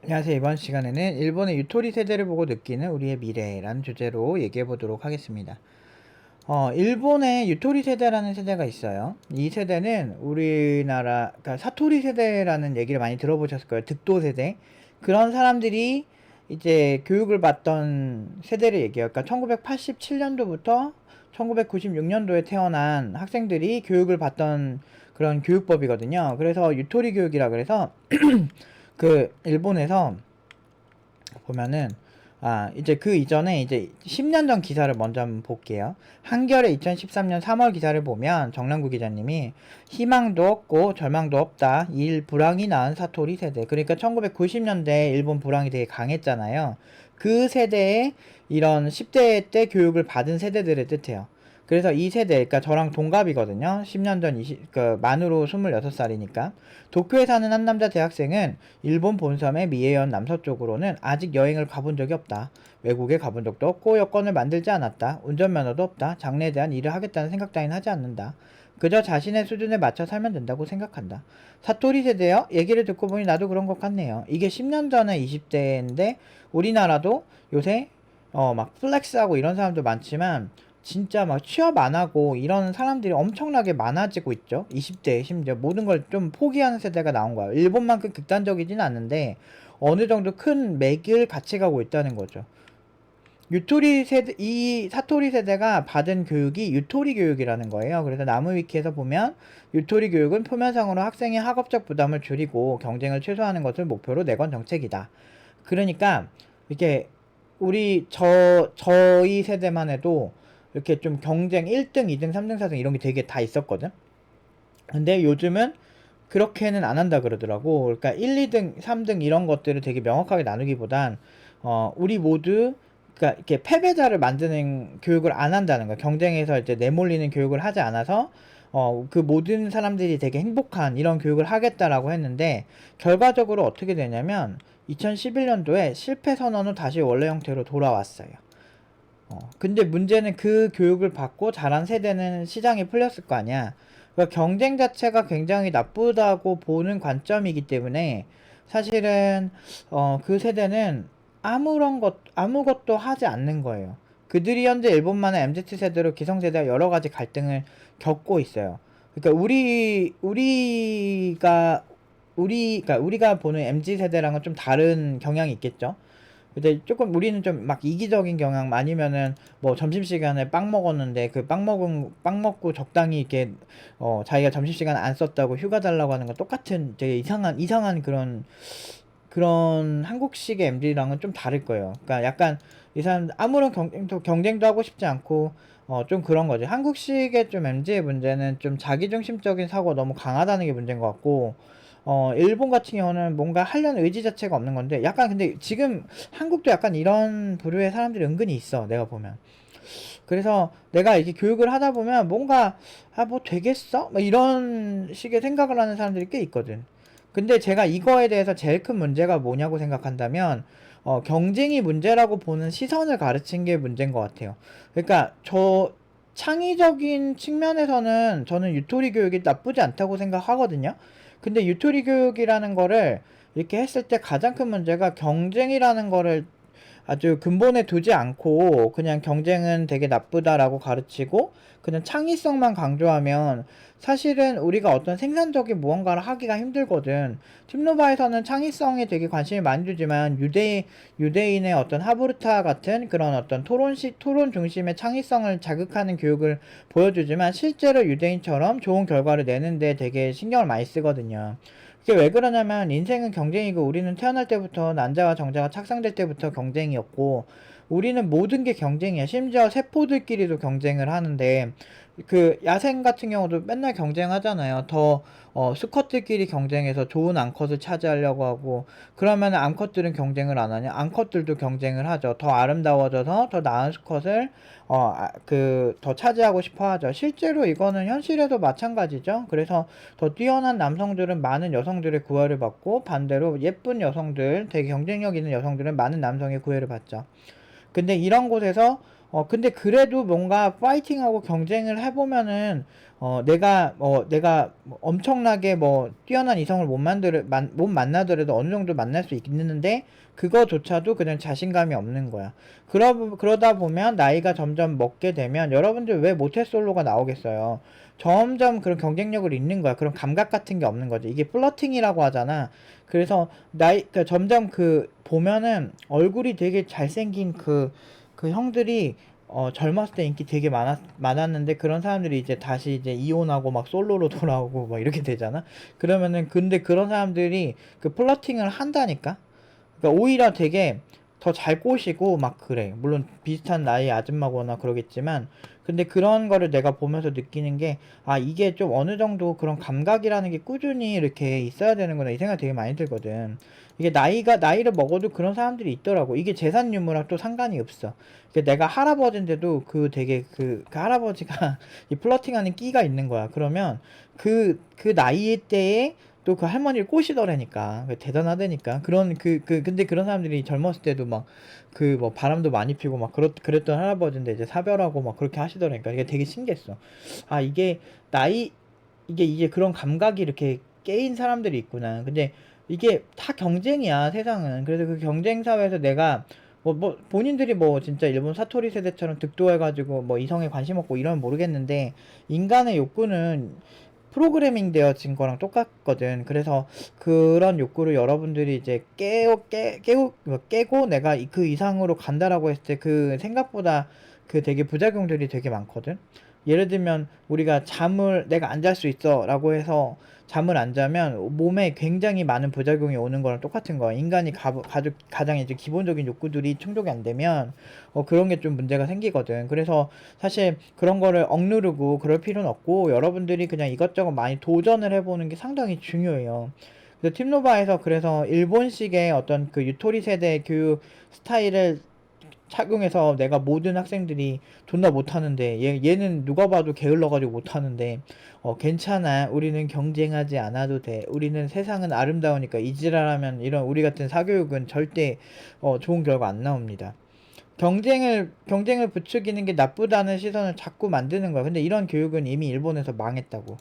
안녕하세요. 이번 시간에는 일본의 유토리 세대를 보고 느끼는 우리의 미래라는 주제로 얘기해 보도록 하겠습니다. 일본의 유토리 세대라는 세대가 있어요. 이 세대는 우리나라, 그러니까 사토리 세대라는 얘기를 많이 들어보셨을 거예요. 득도 세대. 그런 사람들이 이제 교육을 받던 세대를 얘기해요. 그러니까 1987년도부터 1996년도에 태어난 학생들이 교육을 받던 그런 교육법이거든요. 그래서 유토리 교육이라 그래서 그 일본에서 보면은 이제 그 이전에 이제 10년 전 기사를 먼저 한번 볼게요. 한겨레 2013년 3월 기사를 보면 정남구 기자님이 희망도 없고 절망도 없다. 일 불황이 낳은 사토리 세대. 그러니까 1990년대 일본 불황이 되게 강했잖아요. 그 세대에 이런 10대 때 교육을 받은 세대들을 뜻해요. 그래서 이 세대, 그러니까 저랑 동갑이거든요. 10년 전 만으로 26살이니까. 도쿄에 사는 한 남자 대학생은 일본 본섬의 미에현 남서쪽으로는 아직 여행을 가본 적이 없다. 외국에 가본 적도 없고 여권을 만들지 않았다. 운전면허도 없다. 장래에 대한 일을 하겠다는 생각 따윈 하지 않는다. 그저 자신의 수준에 맞춰 살면 된다고 생각한다. 사토리 세대요? 얘기를 듣고 보니 나도 그런 것 같네요. 이게 10년 전에 20대인데 우리나라도 요새 막 플렉스하고 이런 사람도 많지만 진짜 막 취업 안 하고 이런 사람들이 엄청나게 많아지고 있죠. 20대에 심지어 모든 걸 좀 포기하는 세대가 나온 거야. 일본만큼 극단적이진 않는데 어느 정도 큰 맥을 같이 가고 있다는 거죠. 유토리 세대, 이 사토리 세대가 받은 교육이 유토리 교육이라는 거예요. 그래서 나무위키에서 보면 유토리 교육은 표면상으로 학생의 학업적 부담을 줄이고 경쟁을 최소화하는 것을 목표로 내건 정책이다. 그러니까 이게 저희 세대만 해도 이렇게 좀 경쟁 1등, 2등, 3등, 4등 이런 게 되게 다 있었거든. 근데 요즘은 그렇게는 안 한다 그러더라고. 그러니까 1, 2등, 3등 이런 것들을 되게 명확하게 나누기보단 우리 모두 그러니까 이렇게 패배자를 만드는 교육을 안 한다는 거야. 경쟁에서 이제 내몰리는 교육을 하지 않아서 그 모든 사람들이 되게 행복한 이런 교육을 하겠다라고 했는데 결과적으로 어떻게 되냐면 2011년도에 실패 선언 후 다시 원래 형태로 돌아왔어요. 근데 문제는 그 교육을 받고 자란 세대는 시장이 풀렸을 거 아니야. 그러니까 경쟁 자체가 굉장히 나쁘다고 보는 관점이기 때문에 사실은 그 세대는 아무것도 하지 않는 거예요. 그들이 현재 일본만의 MZ 세대로 기성세대와 여러 가지 갈등을 겪고 있어요. 그러니까 그러니까 우리가 보는 MZ 세대랑은 좀 다른 경향이 있겠죠. 근데 조금 우리는 좀 막 이기적인 경향 아니면은 뭐 점심시간에 빵 먹었는데 그 빵 먹고 적당히 이렇게 자기가 점심시간 안 썼다고 휴가 달라고 하는 건 똑같은 되게 이상한 그런 한국식의 MZ랑은 좀 다를 거예요. 그러니까 약간 이 사람 아무런 경쟁도 하고 싶지 않고 좀 그런 거지. 한국식의 좀 MZ의 문제는 좀 자기중심적인 사고가 너무 강하다는 게 문제인 것 같고 일본 같은 경우는 뭔가 하려는 의지 자체가 없는 건데 약간 근데 지금 한국도 약간 이런 부류의 사람들이 은근히 있어. 내가 보면. 그래서 내가 이렇게 교육을 하다 보면 뭔가 뭐 되겠어? 뭐 이런 식의 생각을 하는 사람들이 꽤 있거든. 근데 제가 이거에 대해서 제일 큰 문제가 뭐냐고 생각한다면 경쟁이 문제라고 보는 시선을 가르친 게 문제인 것 같아요. 그러니까 창의적인 측면에서는 저는 유토리 교육이 나쁘지 않다고 생각하거든요. 근데 유토리 교육이라는 거를 이렇게 했을 때 가장 큰 문제가 경쟁이라는 거를 아주 근본에 두지 않고 그냥 경쟁은 되게 나쁘다라고 가르치고 그냥 창의성만 강조하면 사실은 우리가 어떤 생산적인 무언가를 하기가 힘들거든. 팀노바에서는 창의성에 되게 관심이 많이 주지만 유대인의 어떤 하브르타 같은 그런 어떤 토론 중심의 창의성을 자극하는 교육을 보여주지만 실제로 유대인처럼 좋은 결과를 내는데 되게 신경을 많이 쓰거든요. 그게 왜 그러냐면 인생은 경쟁이고 우리는 태어날 때부터 난자와 정자가 착상될 때부터 경쟁이었고 우리는 모든 게 경쟁이야. 심지어 세포들끼리도 경쟁을 하는데 그 야생 같은 경우도 맨날 경쟁하잖아요. 수컷들끼리 경쟁해서 좋은 암컷을 차지하려고 하고 그러면 암컷들은 경쟁을 안 하냐? 암컷들도 경쟁을 하죠. 더 아름다워져서 더 나은 수컷을 더 차지하고 싶어 하죠. 실제로 이거는 현실에도 마찬가지죠. 그래서 더 뛰어난 남성들은 많은 여성들의 구애를 받고 반대로 예쁜 여성들, 되게 경쟁력 있는 여성들은 많은 남성의 구애를 받죠. 근데 이런 곳에서 근데 그래도 뭔가 파이팅하고 경쟁을 해보면은, 내가 뭐 엄청나게 뭐 뛰어난 이성을 못 만나더라도 어느 정도 만날 수 있는데, 그거조차도 그냥 자신감이 없는 거야. 그러다 보면 나이가 점점 먹게 되면, 여러분들 왜 모태솔로가 나오겠어요? 점점 그런 경쟁력을 잃는 거야. 그런 감각 같은 게 없는 거지. 이게 플러팅이라고 하잖아. 그래서 그러니까 점점 보면은 얼굴이 되게 잘생긴 그 형들이 젊었을 때 인기 되게 많았는데, 그런 사람들이 이제 다시 이제 이혼하고 막 솔로로 돌아오고 막 이렇게 되잖아. 그러면은 근데 그런 사람들이 그 플러팅을 한다니까. 그러니까 오히려 되게 더 잘 꼬시고 막 그래. 물론 비슷한 나이 아줌마거나 그러겠지만, 근데 그런 거를 내가 보면서 느끼는 게, 아, 이게 좀 어느 정도 그런 감각이라는 게 꾸준히 이렇게 있어야 되는구나, 이 생각 되게 많이 들거든. 이게 나이를 먹어도 그런 사람들이 있더라고. 이게 재산 유무랑 또 상관이 없어. 내가 할아버지인데도 되게 그 할아버지가 이 플러팅하는 끼가 있는 거야. 그러면 그 나이 때에 또 그 할머니를 꼬시더라니까. 대단하다니까. 근데 그런 사람들이 젊었을 때도 막 뭐 바람도 많이 피고 막 그랬던 할아버지인데 이제 사별하고 막 그렇게 하시더라니까. 이게 되게 신기했어. 아, 나이, 이게 그런 감각이 이렇게 깨인 사람들이 있구나. 근데 이게 다 경쟁이야, 세상은. 그래서 그 경쟁 사회에서 내가 본인들이 뭐 진짜 일본 사토리 세대처럼 득도해가지고 뭐 이성에 관심 없고 이러면 모르겠는데, 인간의 욕구는 프로그래밍 되어진 거랑 똑같거든. 그래서 그런 욕구를 여러분들이 이제 깨고 내가 그 이상으로 간다라고 했을 때 그 생각보다 되게 부작용들이 되게 많거든. 예를 들면 우리가 내가 안 잘 수 있어 라고 해서 잠을 안 자면 몸에 굉장히 많은 부작용이 오는 거랑 똑같은 거야. 인간이 가장 이제 기본적인 욕구들이 충족이 안 되면 그런 게 좀 문제가 생기거든. 그래서 사실 그런 거를 억누르고 그럴 필요는 없고, 여러분들이 그냥 이것저것 많이 도전을 해보는 게 상당히 중요해요. 그래서 팀노바에서 그래서 일본식의 어떤 그 유토리 세대 교육 스타일을 착용해서, 내가 모든 학생들이 존나 못하는데 얘는 누가 봐도 게을러가지고 못하는데 괜찮아, 우리는 경쟁하지 않아도 돼, 우리는 세상은 아름다우니까, 이지랄하면 이런 우리 같은 사교육은 절대 좋은 결과 안 나옵니다. 경쟁을 부추기는 게 나쁘다는 시선을 자꾸 만드는 거야. 근데 이런 교육은 이미 일본에서 망했다고.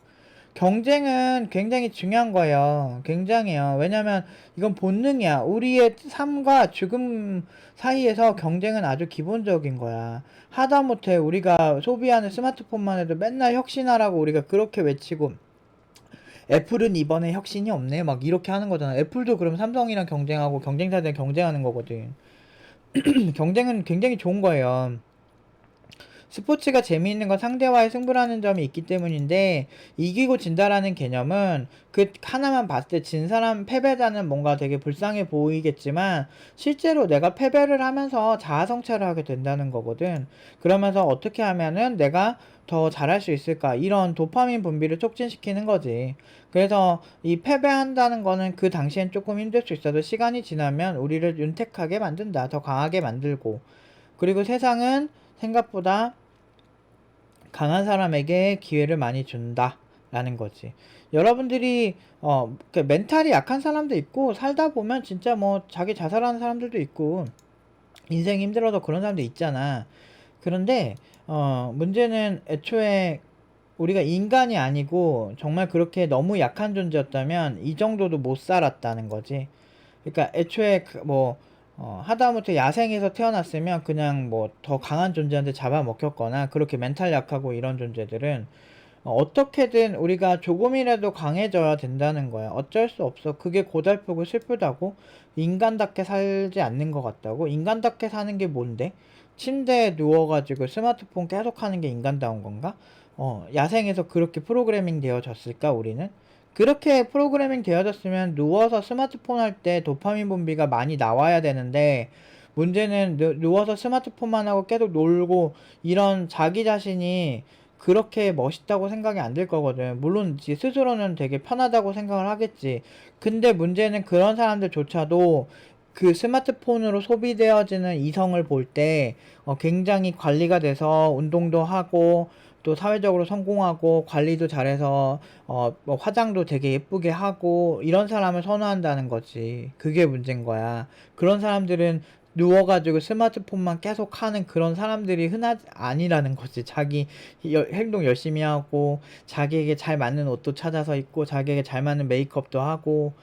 경쟁은 굉장히 중요한 거예요. 굉장해요. 왜냐면 이건 본능이야. 우리의 삶과 죽음 사이에서 경쟁은 아주 기본적인 거야. 하다못해 우리가 소비하는 스마트폰만 해도 맨날 혁신하라고 우리가 그렇게 외치고, 애플은 이번에 혁신이 없네 막 이렇게 하는 거잖아. 애플도 그럼 삼성이랑 경쟁하고 경쟁사들 경쟁하는 거거든. 경쟁은 굉장히 좋은 거예요. 스포츠가 재미있는 건 상대와의 승부라는 점이 있기 때문인데, 이기고 진다라는 개념은 그 하나만 봤을 때 진 사람, 패배자는 뭔가 되게 불쌍해 보이겠지만, 실제로 내가 패배를 하면서 자아성찰을 하게 된다는 거거든. 그러면서 어떻게 하면은 내가 더 잘할 수 있을까, 이런 도파민 분비를 촉진시키는 거지. 그래서 이 패배한다는 거는 그 당시엔 조금 힘들 수 있어도 시간이 지나면 우리를 윤택하게 만든다, 더 강하게 만들고. 그리고 세상은 생각보다 강한 사람에게 기회를 많이 준다라는 거지. 여러분들이 멘탈이 약한 사람도 있고, 살다 보면 진짜 뭐 자기 자살하는 사람들도 있고, 인생이 힘들어서 그런 사람도 있잖아. 그런데 문제는 애초에 우리가 인간이 아니고 정말 그렇게 너무 약한 존재였다면 이 정도도 못 살았다는 거지. 그러니까 애초에 하다못해 야생에서 태어났으면 그냥 뭐 더 강한 존재한테 잡아먹혔거나, 그렇게 멘탈 약하고 이런 존재들은 어떻게든 우리가 조금이라도 강해져야 된다는 거야. 어쩔 수 없어. 그게 고달프고 슬프다고. 인간답게 살지 않는 것 같다고. 인간답게 사는 게 뭔데? 침대에 누워가지고 스마트폰 계속 하는 게 인간다운 건가? 야생에서 그렇게 프로그래밍 되어졌을까, 우리는? 그렇게 프로그래밍 되어졌으면 누워서 스마트폰 할 때 도파민 분비가 많이 나와야 되는데, 문제는 누워서 스마트폰만 하고 계속 놀고, 이런 자기 자신이 그렇게 멋있다고 생각이 안 들 거거든. 물론 스스로는 되게 편하다고 생각을 하겠지. 근데 문제는 그런 사람들조차도 그 스마트폰으로 소비되어지는 이성을 볼 때 굉장히 관리가 돼서 운동도 하고, 또 사회적으로 성공하고, 관리도 잘해서 뭐 화장도 되게 예쁘게 하고, 이런 사람을 선호한다는 거지. 그게 문제인 거야. 그런 사람들은 누워가지고 스마트폰만 계속 하는 그런 사람들이 흔하지 아니라는 거지. 자기 행동 열심히 하고 자기에게 잘 맞는 옷도 찾아서 입고 자기에게 잘 맞는 메이크업도 하고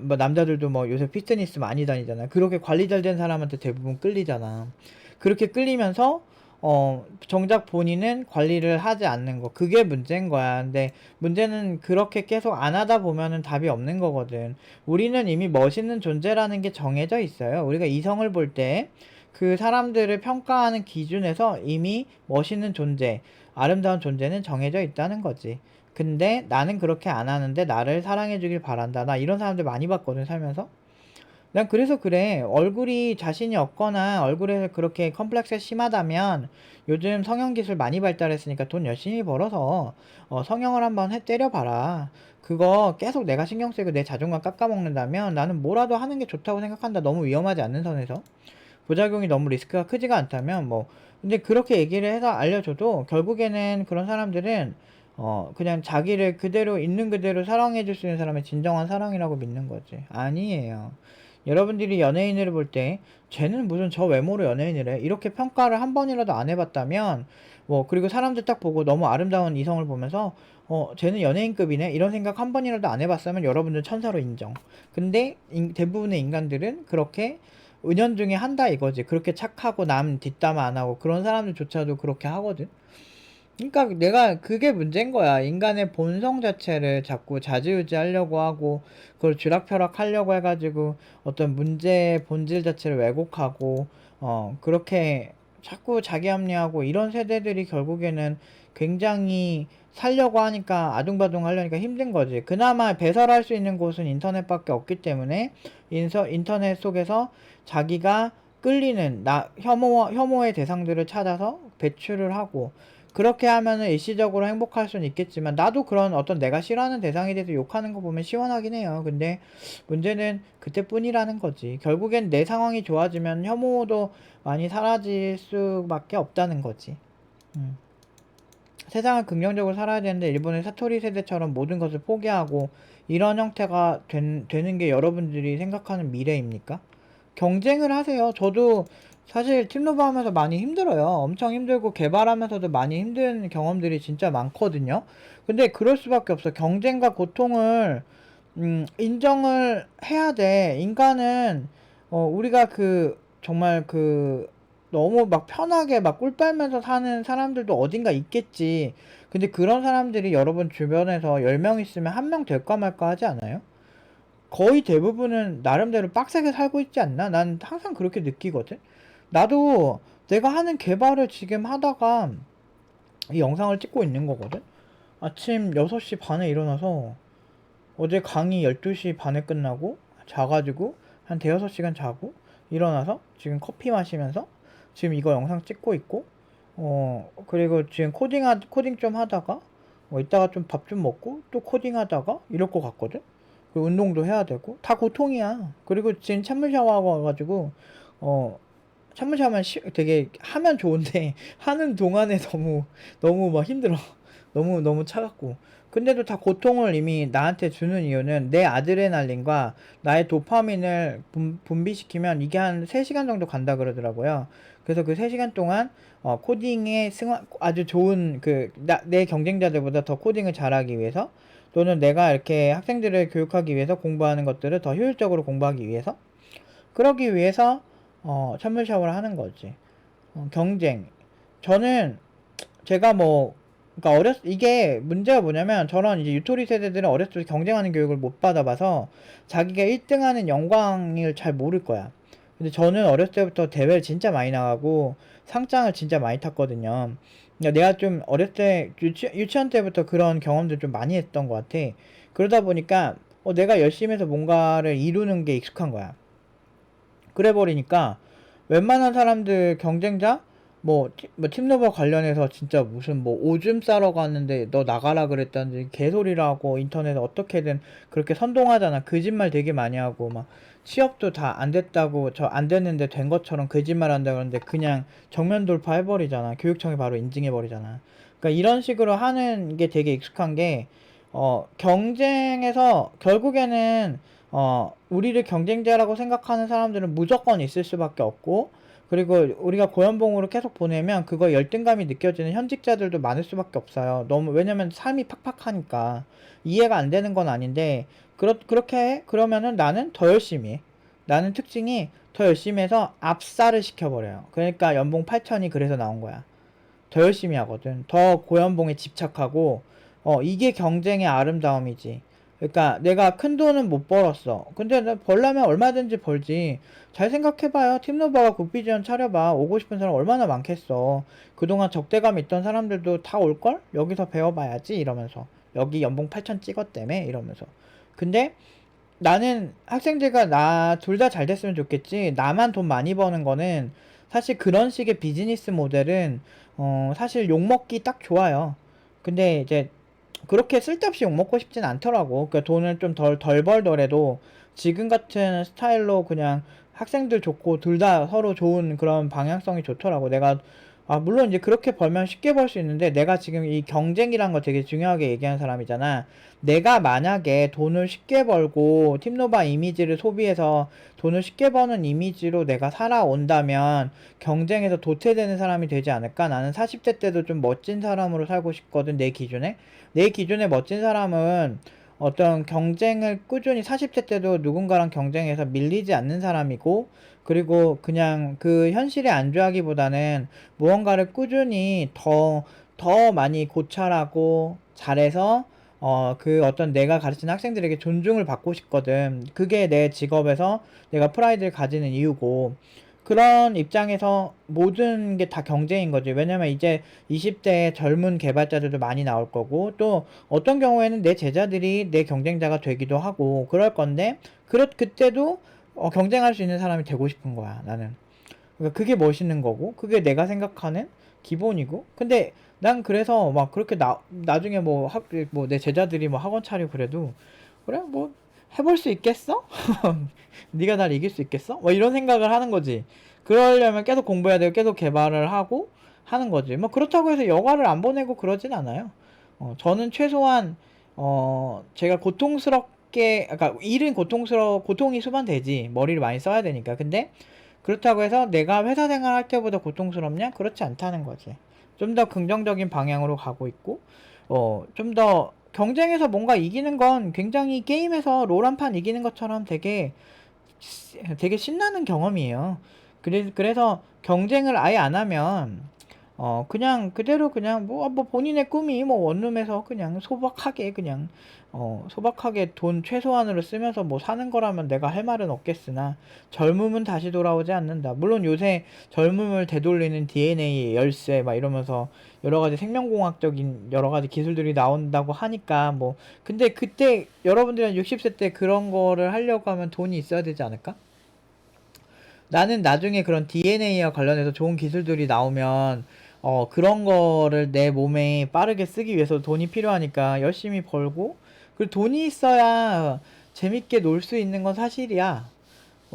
뭐 남자들도 뭐 요새 피트니스 많이 다니잖아. 그렇게 관리 잘 된 사람한테 대부분 끌리잖아. 그렇게 끌리면서 정작 본인은 관리를 하지 않는 거. 그게 문제인 거야. 근데 문제는 그렇게 계속 안 하다 보면은 답이 없는 거거든. 우리는 이미 멋있는 존재라는 게 정해져 있어요. 우리가 이성을 볼 때 그 사람들을 평가하는 기준에서 이미 멋있는 존재, 아름다운 존재는 정해져 있다는 거지. 근데 나는 그렇게 안 하는데 나를 사랑해 주길 바란다. 나 이런 사람들 많이 봤거든, 살면서. 난 그래서 그래. 얼굴이 자신이 없거나 얼굴에 그렇게 컴플렉스가 심하다면 요즘 성형기술 많이 발달했으니까 돈 열심히 벌어서 성형을 한번 때려봐라. 그거 계속 내가 신경 쓰고 내 자존감 깎아먹는다면 나는 뭐라도 하는 게 좋다고 생각한다. 너무 위험하지 않는 선에서. 부작용이 너무 리스크가 크지가 않다면 뭐. 근데 그렇게 얘기를 해서 알려줘도 결국에는 그런 사람들은 그냥 자기를 그대로 있는 그대로 사랑해 줄 수 있는 사람의 진정한 사랑이라고 믿는 거지. 아니에요. 여러분들이 연예인을 볼 때 쟤는 무슨 저 외모로 연예인을 해? 이렇게 평가를 한 번이라도 안 해봤다면 뭐 그리고 사람들 딱 보고 너무 아름다운 이성을 보면서 쟤는 연예인급이네 이런 생각 한 번이라도 안 해봤으면 여러분들 천사로 인정. 근데 대부분의 인간들은 그렇게 은연중에 한다 이거지. 그렇게 착하고 남 뒷담화 안 하고 그런 사람들조차도 그렇게 하거든. 그러니까 내가 그게 문제인 거야. 인간의 본성 자체를 자꾸 좌지우지 하려고 하고 그걸 쥐락펴락 하려고 해가지고 어떤 문제의 본질 자체를 왜곡하고 그렇게 자꾸 자기 합리화하고 이런 세대들이 결국에는 굉장히 살려고 하니까 아둥바둥 하려니까 힘든 거지. 그나마 배설할 수 있는 곳은 인터넷밖에 없기 때문에 인터넷 속에서 자기가 끌리는 혐오의 대상들을 찾아서 배출을 하고 그렇게 하면은 일시적으로 행복할 수는 있겠지만 나도 그런 어떤 내가 싫어하는 대상에 대해서 욕하는 거 보면 시원하긴 해요. 근데 문제는 그때뿐이라는 거지. 결국엔 내 상황이 좋아지면 혐오도 많이 사라질 수밖에 없다는 거지. 음. 세상을 긍정적으로 살아야 되는데 일본의 사토리 세대처럼 모든 것을 포기하고 이런 형태가 되는 게 여러분들이 생각하는 미래입니까? 경쟁을 하세요. 저도 사실 팀로브 하면서 많이 힘들어요. 엄청 힘들고 개발하면서도 많이 힘든 경험들이 진짜 많거든요. 근데 그럴 수밖에 없어. 경쟁과 고통을 인정을 해야 돼. 인간은 우리가 정말 너무 막 편하게 막 꿀 빨면서 사는 사람들도 어딘가 있겠지. 근데 그런 사람들이 여러분 주변에서 10명 있으면 1명 될까 말까 하지 않아요? 거의 대부분은 나름대로 빡세게 살고 있지 않나? 난 항상 그렇게 느끼거든. 나도 내가 하는 개발을 지금 하다가 이 영상을 찍고 있는 거거든. 아침 6시 반에 일어나서 어제 강의 12시 반에 끝나고 자가지고 한 대여섯 시간 자고 일어나서 지금 커피 마시면서 지금 이거 영상 찍고 있고 그리고 지금 코딩 좀 하다가 이따가 좀 밥 좀 먹고 또 코딩 하다가 이럴 것 같거든. 그리고 운동도 해야 되고 다 고통이야. 그리고 지금 찬물 샤워하고 와가지고 어 찬물 샤워만 되게 하면 좋은데 하는 동안에 너무 막 힘들어. 너무 차갑고. 근데도 다 고통을 이미 나한테 주는 이유는 내 아드레날린과 나의 도파민을 분비시키면 이게 한 3시간 정도 간다 그러더라고요. 그래서 그 3시간 동안 코딩에 아주 좋은 내 경쟁자들보다 더 코딩을 잘하기 위해서 또는 내가 이렇게 학생들을 교육하기 위해서 공부하는 것들을 더 효율적으로 공부하기 위해서 그러기 위해서 찬물 샤워를 하는 거지. 경쟁. 저는 제가 그러니까 이게 문제가 뭐냐면 저런 이제 유토리 세대들은 어렸을 때 경쟁하는 교육을 못 받아봐서 자기가 1등하는 영광을 잘 모를 거야. 근데 저는 어렸을 때부터 대회를 진짜 많이 나가고 상장을 진짜 많이 탔거든요. 그러니까 내가 좀 어렸을 때 유치원 때부터 그런 경험들 좀 많이 했던 것 같아. 그러다 보니까 내가 열심히 해서 뭔가를 이루는 게 익숙한 거야. 그래 버리니까 웬만한 사람들 경쟁자 팀로버 관련해서 진짜 무슨 오줌 싸러 갔는데 너 나가라 그랬다는지 개소리를 하고 인터넷에 어떻게든 그렇게 선동하잖아. 거짓말 되게 많이 하고 막 취업도 다 안 됐다고 저 안 됐는데 된 것처럼 거짓말 한다 그러는데 그냥 정면 돌파해버리잖아. 교육청이 바로 인증해버리잖아. 그러니까 이런 식으로 하는 게 되게 익숙한 게 경쟁에서 결국에는 우리를 경쟁자라고 생각하는 사람들은 무조건 있을 수밖에 없고, 그리고 우리가 고연봉으로 계속 보내면 그거 열등감이 느껴지는 현직자들도 많을 수밖에 없어요. 너무, 왜냐면 삶이 팍팍하니까. 이해가 안 되는 건 아닌데, 그렇게 해? 그러면은 나는 더 열심히 해. 나는 특징이 더 열심히 해서 압살을 시켜버려요. 그러니까 연봉 8천이 그래서 나온 거야. 더 열심히 하거든. 더 고연봉에 집착하고, 이게 경쟁의 아름다움이지. 그러니까 내가 큰 돈은 못 벌었어. 근데 나 벌려면 얼마든지 벌지. 잘 생각해봐요. 팀노바가 국비지원 차려봐. 오고 싶은 사람 얼마나 많겠어. 그동안 적대감 있던 사람들도 다 올걸? 여기서 배워봐야지. 이러면서. 여기 연봉 8천 찍었다며? 이러면서. 근데 나는 학생들과 나 둘 다 잘 됐으면 좋겠지. 나만 돈 많이 버는 거는 사실 그런 식의 비즈니스 모델은 사실 욕먹기 딱 좋아요. 근데 이제 그렇게 쓸데없이 욕먹고 싶진 않더라고. 그러니까 돈을 좀 덜 벌더라도 지금 같은 스타일로 그냥 학생들 좋고 둘 다 서로 좋은 그런 방향성이 좋더라고. 물론 이제 그렇게 벌면 쉽게 벌 수 있는데, 내가 지금 이 경쟁이란 거 되게 중요하게 얘기하는 사람이잖아. 내가 만약에 돈을 쉽게 벌고 팀노바 이미지를 소비해서 돈을 쉽게 버는 이미지로 내가 살아온다면 경쟁에서 도태되는 사람이 되지 않을까? 나는 40대 때도 좀 멋진 사람으로 살고 싶거든, 내 기준에. 내 기준에 멋진 사람은 어떤 경쟁을 꾸준히 40대 때도 누군가랑 경쟁해서 밀리지 않는 사람이고, 그리고 그냥 그 현실에 안주하기보다는 무언가를 꾸준히 더 많이 고찰하고 잘해서 그 어떤 내가 가르치는 학생들에게 존중을 받고 싶거든. 그게 내 직업에서 내가 프라이드를 가지는 이유고, 그런 입장에서 모든 게 다 경쟁인 거지. 왜냐면 이제 20대 젊은 개발자들도 많이 나올 거고, 또 어떤 경우에는 내 제자들이 내 경쟁자가 되기도 하고 그럴 건데, 그때도 경쟁할 수 있는 사람이 되고 싶은 거야, 나는. 그러니까 그게 멋있는 거고, 그게 내가 생각하는 기본이고. 근데 난 그래서 막 그렇게 나중에 뭐 내 제자들이 뭐 학원 차리고 그래도, 그래 뭐 해볼 수 있겠어? 네가 날 이길 수 있겠어? 뭐 이런 생각을 하는 거지. 그러려면 계속 공부해야 되고 계속 개발을 하고 하는 거지. 뭐 그렇다고 해서 여가를 안 보내고 그러진 않아요. 저는 최소한 제가 그러니까 일은 고통이 수반되지. 머리를 많이 써야 되니까. 근데 그렇다고 해서 내가 회사 생활할 때보다 고통스럽냐? 그렇지 않다는 거지. 좀 더 긍정적인 방향으로 가고 있고, 좀 더 경쟁에서 뭔가 이기는 건 굉장히 게임에서 롤 한 판 이기는 것처럼 되게 신나는 경험이에요. 그래서 경쟁을 아예 안 하면, 그냥 그대로 그냥 뭐 본인의 꿈이 뭐 원룸에서 그냥 소박하게 돈 최소한으로 쓰면서 뭐 사는 거라면 내가 할 말은 없겠으나, 젊음은 다시 돌아오지 않는다. 물론 요새 젊음을 되돌리는 DNA 열쇠 막 이러면서 여러 가지 생명공학적인 여러 가지 기술들이 나온다고 하니까 뭐, 근데 그때 여러분들이 60세 때 그런 거를 하려고 하면 돈이 있어야 되지 않을까? 나는 나중에 그런 DNA와 관련해서 좋은 기술들이 나오면 그런 거를 내 몸에 빠르게 쓰기 위해서 돈이 필요하니까 열심히 벌고, 그리고 돈이 있어야 재밌게 놀 수 있는 건 사실이야.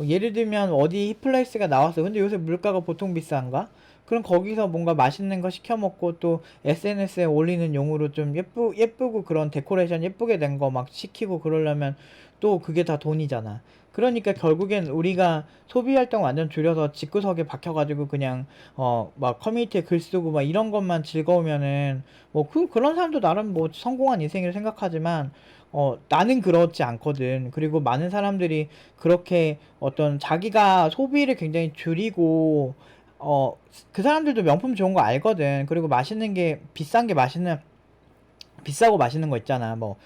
예를 들면 어디 힙플레이스가 나왔어. 근데 요새 물가가 보통 비싼가? 그럼 거기서 뭔가 맛있는 거 시켜 먹고, 또 SNS에 올리는 용으로 좀 예쁘고 그런 데코레이션 예쁘게 된 거 막 시키고 그러려면 또 그게 다 돈이잖아. 그러니까 결국엔 우리가 소비 활동 완전 줄여서 집구석에 박혀가지고 그냥 막 커뮤니티에 글 쓰고 막 이런 것만 즐거우면은, 뭐 그런 사람도 나름 뭐 성공한 인생을 생각하지만, 나는 그렇지 않거든. 그리고 많은 사람들이 그렇게 어떤 자기가 소비를 굉장히 줄이고, 그 사람들도 명품 좋은 거 알거든. 그리고 비싸고 맛있는 거 있잖아. 뭐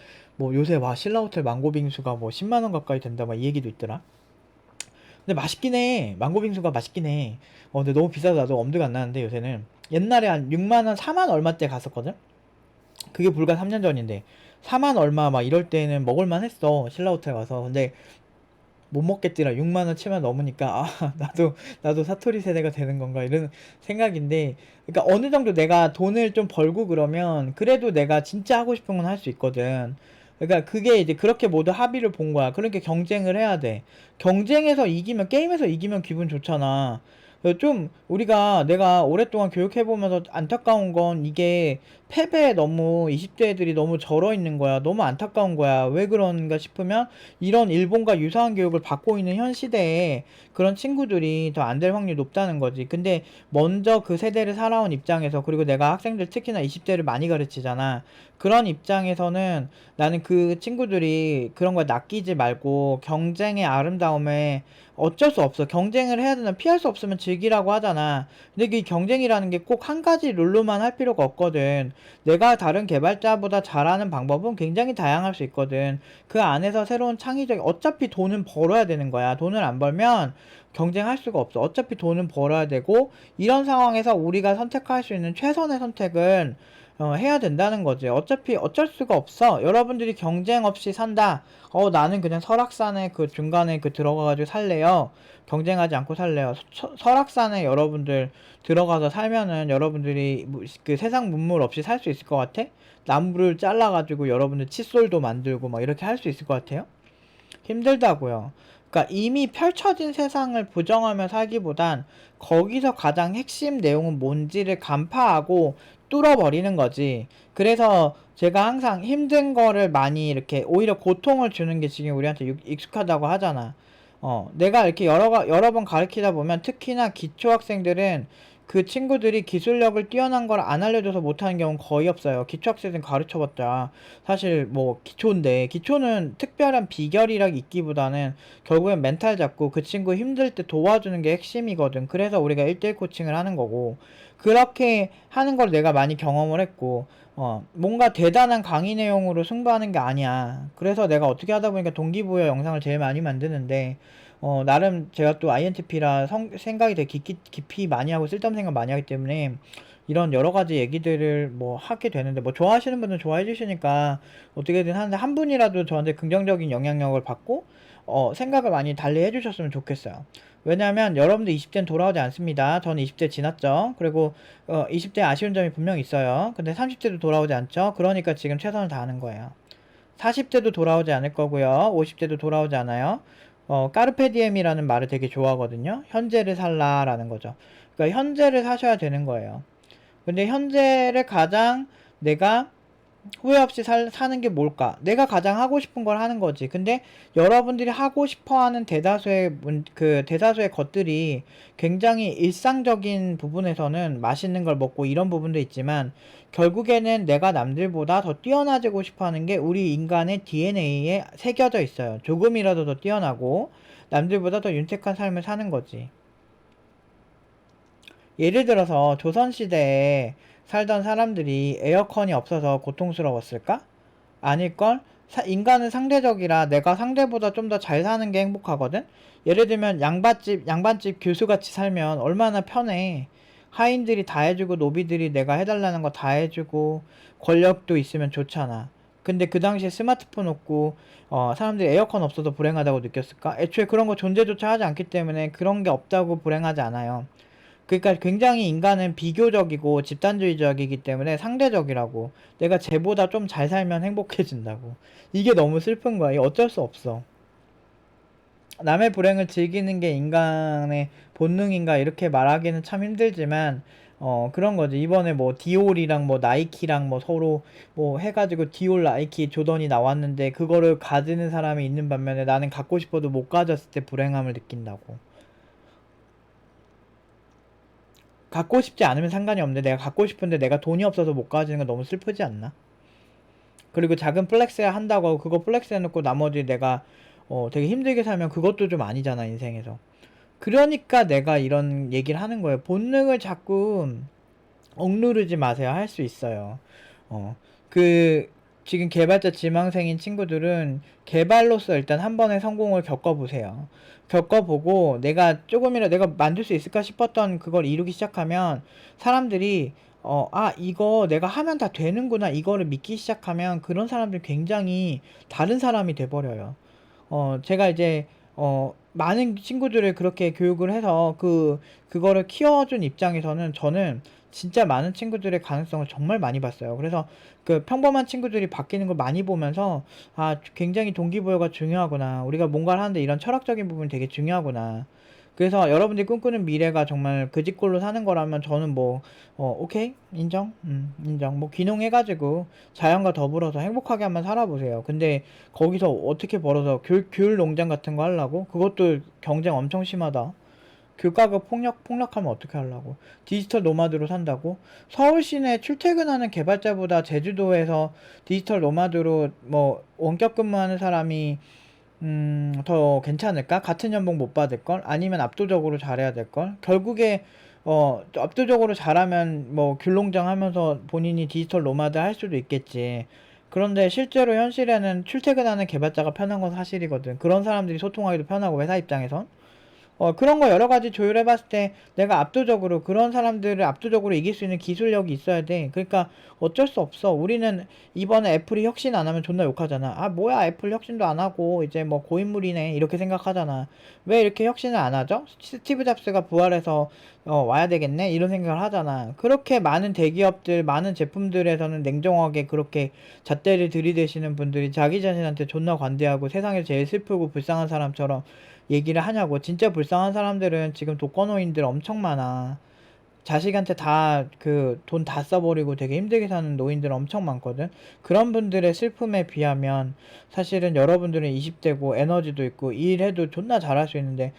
요새 와 신라호텔 망고빙수가 뭐 10만 원 가까이 된다 막 이 얘기도 있더라. 근데 맛있긴 해. 망고빙수가 맛있긴 해. 근데 너무 비싸서 나도 엄두가 안 나는데, 요새는. 옛날에 한 6만 원, 4만 얼마 때 갔었거든. 그게 불과 3년 전인데 4만 얼마 막 이럴 때는 먹을만 했어, 신라호텔 가서. 근데 못 먹겠더라. 6만 원 치면 넘으니까, 나도 사토리 세대가 되는 건가 이런 생각인데, 그러니까 어느 정도 내가 돈을 좀 벌고 그러면 그래도 내가 진짜 하고 싶은 건 할 수 있거든. 그러니까 그게 이제 그렇게 모두 합의를 본 거야. 그러니까 경쟁을 해야 돼. 게임에서 이기면 기분 좋잖아. 좀 내가 오랫동안 교육해보면서 안타까운 건, 이게 패배에 너무 20대 애들이 너무 절어 있는 거야. 너무 안타까운 거야. 왜 그런가 싶으면 이런 일본과 유사한 교육을 받고 있는 현 시대에 그런 친구들이 더 안 될 확률이 높다는 거지. 근데 먼저 그 세대를 살아온 입장에서, 그리고 내가 학생들 특히나 20대를 많이 가르치잖아. 그런 입장에서는 나는 그 친구들이 그런 걸 낚이지 말고 경쟁의 아름다움에, 어쩔 수 없어. 경쟁을 해야 되나, 피할 수 없으면 즐기라고 하잖아. 근데 그 경쟁이라는 게 꼭 한 가지 룰로만 할 필요가 없거든. 내가 다른 개발자보다 잘하는 방법은 굉장히 다양할 수 있거든. 그 안에서 새로운 창의적, 어차피 돈은 벌어야 되는 거야. 돈을 안 벌면 경쟁할 수가 없어. 어차피 돈은 벌어야 되고, 이런 상황에서 우리가 선택할 수 있는 최선의 선택은 해야 된다는 거지. 어차피 어쩔 수가 없어. 여러분들이 경쟁 없이 산다. 나는 그냥 설악산에 그 중간에 그 들어가가지고 살래요. 경쟁하지 않고 살래요. 설악산에 여러분들 들어가서 살면은 여러분들이 그 세상 문물 없이 살 수 있을 것 같아? 나무를 잘라가지고 여러분들 칫솔도 만들고 막 이렇게 할 수 있을 것 같아요? 힘들다고요. 그러니까 이미 펼쳐진 세상을 부정하며 살기보단 거기서 가장 핵심 내용은 뭔지를 간파하고 뚫어버리는 거지. 그래서 제가 항상 힘든 거를 많이 이렇게 오히려 고통을 주는 게 지금 우리한테 익숙하다고 하잖아. 내가 이렇게 여러 번 가르치다 보면 특히나 기초학생들은 그 친구들이 기술력을 뛰어난 걸 안 알려줘서 못하는 경우는 거의 없어요. 기초학생은 가르쳐봤자 사실 뭐 기초인데, 기초는 특별한 비결이라 있기보다는 결국엔 멘탈 잡고 그 친구 힘들 때 도와주는 게 핵심이거든. 그래서 우리가 1대1 코칭을 하는 거고, 그렇게 하는 걸 내가 많이 경험을 했고, 뭔가 대단한 강의 내용으로 승부하는 게 아니야. 그래서 내가 어떻게 하다 보니까 동기부여 영상을 제일 많이 만드는데, 나름 제가 또 INTP라 생각이 되게 깊이 많이 하고 쓸데없는 생각 많이 하기 때문에 이런 여러 가지 얘기들을 뭐 하게 되는데, 뭐 좋아하시는 분은 좋아해 주시니까 어떻게든 하는데, 한 분이라도 저한테 긍정적인 영향력을 받고 생각을 많이 달리 해주셨으면 좋겠어요. 왜냐하면 여러분들 20대는 돌아오지 않습니다. 저는 20대 지났죠. 그리고 20대 아쉬운 점이 분명 있어요. 근데 30대도 돌아오지 않죠. 그러니까 지금 최선을 다하는 거예요. 40대도 돌아오지 않을 거고요. 50대도 돌아오지 않아요. 까르페디엠이라는 말을 되게 좋아하거든요. 현재를 살라라는 거죠. 그러니까 현재를 사셔야 되는 거예요. 근데 현재를 가장 내가 후회 없이 사는 게 뭘까? 내가 가장 하고 싶은 걸 하는 거지. 근데 여러분들이 하고 싶어 하는 대다수의 것들이 굉장히 일상적인 부분에서는 맛있는 걸 먹고 이런 부분도 있지만, 결국에는 내가 남들보다 더 뛰어나지고 싶어 하는 게 우리 인간의 DNA에 새겨져 있어요. 조금이라도 더 뛰어나고 남들보다 더 윤택한 삶을 사는 거지. 예를 들어서 조선시대에 살던 사람들이 에어컨이 없어서 고통스러웠을까? 아닐걸? 인간은 상대적이라 내가 상대보다 좀 더 잘 사는 게 행복하거든? 예를 들면 양반집 교수같이 살면 얼마나 편해. 하인들이 다 해주고 노비들이 내가 해달라는 거 다 해주고 권력도 있으면 좋잖아. 근데 그 당시에 스마트폰 없고 사람들이 에어컨 없어서 불행하다고 느꼈을까? 애초에 그런 거 존재조차 하지 않기 때문에 그런 게 없다고 불행하지 않아요. 그러니까 굉장히 인간은 비교적이고 집단주의적이기 때문에 상대적이라고. 내가 쟤보다 좀 잘 살면 행복해진다고. 이게 너무 슬픈 거야. 이게 어쩔 수 없어. 남의 불행을 즐기는 게 인간의 본능인가 이렇게 말하기는 참 힘들지만, 그런 거지. 이번에 뭐 디올이랑 뭐 나이키랑 뭐 서로 뭐 해가지고 디올, 나이키, 조던이 나왔는데 그거를 가지는 사람이 있는 반면에 나는 갖고 싶어도 못 가졌을 때 불행함을 느낀다고. 갖고 싶지 않으면 상관이 없는데 내가 갖고 싶은데 내가 돈이 없어서 못 가지는 건 너무 슬프지 않나? 그리고 작은 플렉스 한다고 하고 그거 플렉스 해놓고 나머지 내가 되게 힘들게 살면 그것도 좀 아니잖아, 인생에서. 그러니까 내가 이런 얘기를 하는 거예요. 본능을 자꾸 억누르지 마세요. 할 수 있어요. 어, 그, 지금 개발자 지망생인 친구들은 개발로서 일단 한 번의 성공을 겪어보세요. 겪어보고 내가 만들 수 있을까 싶었던 그걸 이루기 시작하면 사람들이 이거 내가 하면 다 되는구나, 이거를 믿기 시작하면 그런 사람들 굉장히 다른 사람이 돼버려요. 제가 이제 많은 친구들을 그렇게 교육을 해서 그거를 키워준 입장에서는 저는 진짜 많은 친구들의 가능성을 정말 많이 봤어요. 그래서 그 평범한 친구들이 바뀌는 걸 많이 보면서 굉장히 동기부여가 중요하구나. 우리가 뭔가를 하는데 이런 철학적인 부분이 되게 중요하구나. 그래서 여러분들이 꿈꾸는 미래가 정말 그 집꼴로 사는 거라면 저는 뭐 오케이 인정, 인정. 뭐 귀농해가지고 자연과 더불어서 행복하게 한번 살아보세요. 근데 거기서 어떻게 벌어서 귤 농장 같은 거 하려고? 그것도 경쟁 엄청 심하다. 귤가가 폭락하면 어떻게 하려고? 디지털 노마드로 산다고? 서울 시내 출퇴근하는 개발자보다 제주도에서 디지털 노마드로 뭐 원격 근무하는 사람이 더 괜찮을까? 같은 연봉 못 받을걸? 아니면 압도적으로 잘해야 될걸? 결국에 압도적으로 잘하면 뭐 귤농장 하면서 본인이 디지털 노마드 할 수도 있겠지. 그런데 실제로 현실에는 출퇴근하는 개발자가 편한 건 사실이거든. 그런 사람들이 소통하기도 편하고 회사 입장에선. 그런 거 여러 가지 조율해 봤을 때 내가 압도적으로 그런 사람들을 압도적으로 이길 수 있는 기술력이 있어야 돼. 그러니까 어쩔 수 없어. 우리는 이번에 애플이 혁신 안 하면 존나 욕하잖아. 아, 뭐야, 애플 혁신도 안 하고 이제 뭐 고인물이네. 이렇게 생각하잖아. 왜 이렇게 혁신을 안 하죠? 스티브 잡스가 부활해서 와야 되겠네. 이런 생각을 하잖아. 그렇게 많은 대기업들, 많은 제품들에서는 냉정하게 그렇게 잣대를 들이대시는 분들이 자기 자신한테 존나 관대하고 세상에 제일 슬프고 불쌍한 사람처럼 얘기를 하냐고. 진짜 불쌍한 사람들은 지금 독거노인들 엄청 많아. 자식한테 다 그 돈 다 써버리고 되게 힘들게 사는 노인들 엄청 많거든. 그런 분들의 슬픔에 비하면 사실은 여러분들은 20대고 에너지도 있고 일해도 존나 잘할 수 있는데,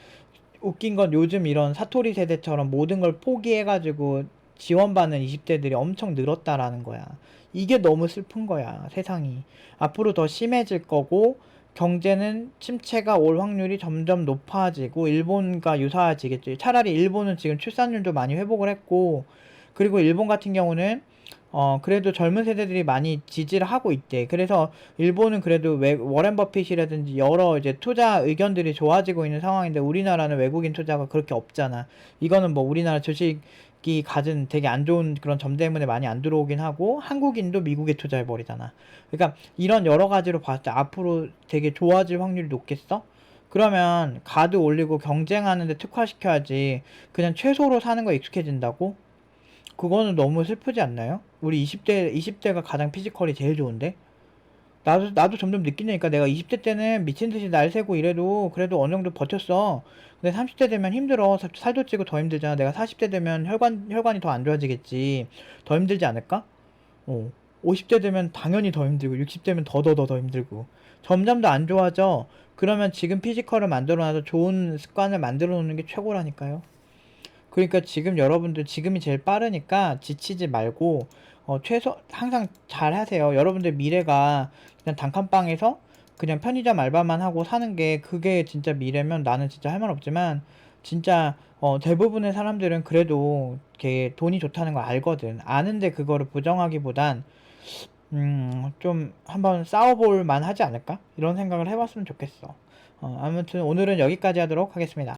웃긴 건 요즘 이런 사토리 세대처럼 모든 걸 포기해가지고 지원받는 20대들이 엄청 늘었다라는 거야. 이게 너무 슬픈 거야, 세상이. 앞으로 더 심해질 거고, 경제는 침체가 올 확률이 점점 높아지고, 일본과 유사해지겠죠. 차라리 일본은 지금 출산율도 많이 회복을 했고, 그리고 일본 같은 경우는 그래도 젊은 세대들이 많이 지지를 하고 있대. 그래서 일본은 그래도 워렌 버핏이라든지 여러 이제 투자 의견들이 좋아지고 있는 상황인데, 우리나라는 외국인 투자가 그렇게 없잖아. 이거는 뭐 우리나라 주식이 가진 되게 안 좋은 그런 점 때문에 많이 안 들어오긴 하고, 한국인도 미국에 투자해 버리잖아. 그러니까 이런 여러 가지로 봤을 때 앞으로 되게 좋아질 확률이 높겠어? 그러면 가드 올리고 경쟁하는데 특화시켜야지. 그냥 최소로 사는 거 익숙해진다고? 그거는 너무 슬프지 않나요? 우리 20대가 가장 피지컬이 제일 좋은데? 나도 점점 느끼니까 내가 20대 때는 미친 듯이 날 새고 이래도 그래도 어느 정도 버텼어. 근데 30대 되면 힘들어. 살도 찌고 더 힘들잖아. 내가 40대 되면 혈관이 더 안 좋아지겠지. 더 힘들지 않을까? 어. 50대 되면 당연히 더 힘들고, 60대면 더 힘들고. 점점 더 안 좋아져. 그러면 지금 피지컬을 만들어놔서 좋은 습관을 만들어 놓는 게 최고라니까요. 그러니까 지금 여러분들 지금이 제일 빠르니까 지치지 말고 항상 잘 하세요. 여러분들 미래가 그냥 단칸방에서 그냥 편의점 알바만 하고 사는 게 그게 진짜 미래면 나는 진짜 할 말 없지만, 진짜 대부분의 사람들은 그래도 이렇게 돈이 좋다는 걸 알거든. 아는데 그거를 부정하기보단 좀 한번 싸워볼 만 하지 않을까? 이런 생각을 해봤으면 좋겠어. 아무튼 오늘은 여기까지 하도록 하겠습니다.